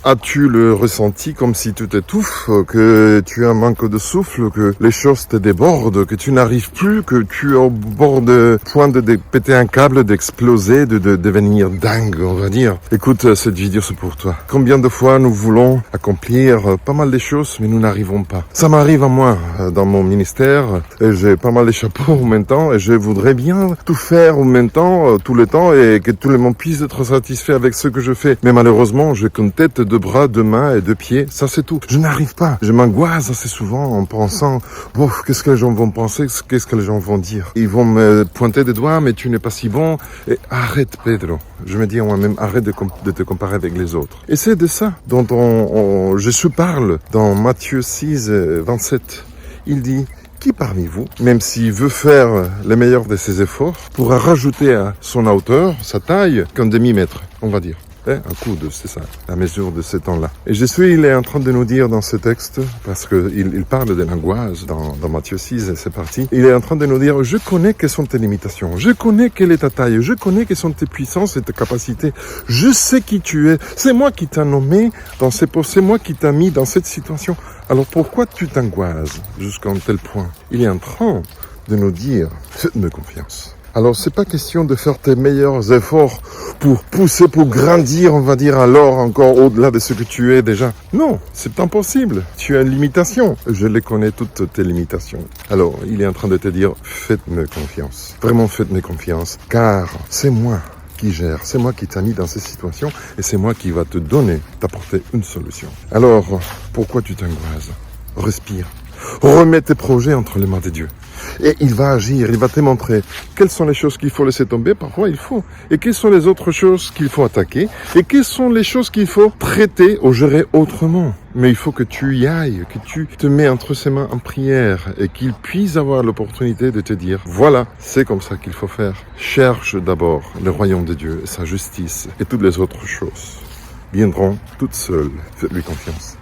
As-tu le ressenti comme si tu t'étouffes, que tu as un manque de souffle, que les choses te débordent, que tu n'arrives plus, que tu es au bord de point de péter un câble, d'exploser, de devenir dingue, on va dire. Écoute, cette vidéo c'est pour toi. Combien de fois nous voulons accomplir pas mal de choses, mais nous n'arrivons pas. Ça m'arrive à moi, dans mon ministère, et j'ai pas mal de chapeaux en même temps, et je voudrais bien tout faire en même temps, tout le temps, et que tout le monde puisse être satisfait avec ce que je fais. Mais malheureusement, j'ai qu'une tête, deux bras, deux mains et deux pieds, ça c'est tout. Je n'arrive pas. Je m'angoisse assez souvent en pensant, qu'est-ce que les gens vont penser, qu'est-ce que les gens vont dire. Ils vont me pointer des doigts, mais tu n'es pas si bon. Et arrête, Pedro. Je me dis à moi-même, arrête de te comparer avec les autres. Et c'est de ça dont Jésus parle dans Matthieu 6, 27. Il dit, qui parmi vous, même s'il veut faire le meilleur de ses efforts, pourra rajouter à son hauteur, sa taille, qu'un demi-mètre, on va dire. Un coude, c'est ça, la mesure de ces temps-là. Et Jésus, il est en train de nous dire dans ce texte, parce qu'il parle de l'angoisse dans Matthieu 6, et c'est parti, il est en train de nous dire, je connais quelles sont tes limitations, je connais quelle est ta taille, je connais quelles sont tes puissances et tes capacités, je sais qui tu es, c'est moi qui t'ai nommé dans ces postes, c'est moi qui t'ai mis dans cette situation. Alors pourquoi tu t'angoisses jusqu'à un tel point? Il est en train de nous dire, faites-moi confiance. Alors, c'est pas question de faire tes meilleurs efforts pour pousser, pour grandir, on va dire, alors encore au-delà de ce que tu es déjà. Non, c'est impossible. Tu as une limitation. Je les connais toutes tes limitations. Alors, il est en train de te dire, faites-moi confiance. Vraiment, faites-moi confiance. Car c'est moi qui gère, c'est moi qui t'ai mis dans ces situations et c'est moi qui va te donner, t'apporter une solution. Alors, pourquoi tu t'angoisses? Respire. Remets tes projets entre les mains de Dieu. Et il va agir, il va te montrer quelles sont les choses qu'il faut laisser tomber, parfois il faut. Et quelles sont les autres choses qu'il faut attaquer. Et quelles sont les choses qu'il faut traiter ou gérer autrement. Mais il faut que tu y ailles, que tu te mets entre ses mains en prière et qu'il puisse avoir l'opportunité de te dire, voilà, c'est comme ça qu'il faut faire. Cherche d'abord le royaume de Dieu et sa justice et toutes les autres choses viendront toutes seules. Faites-lui confiance.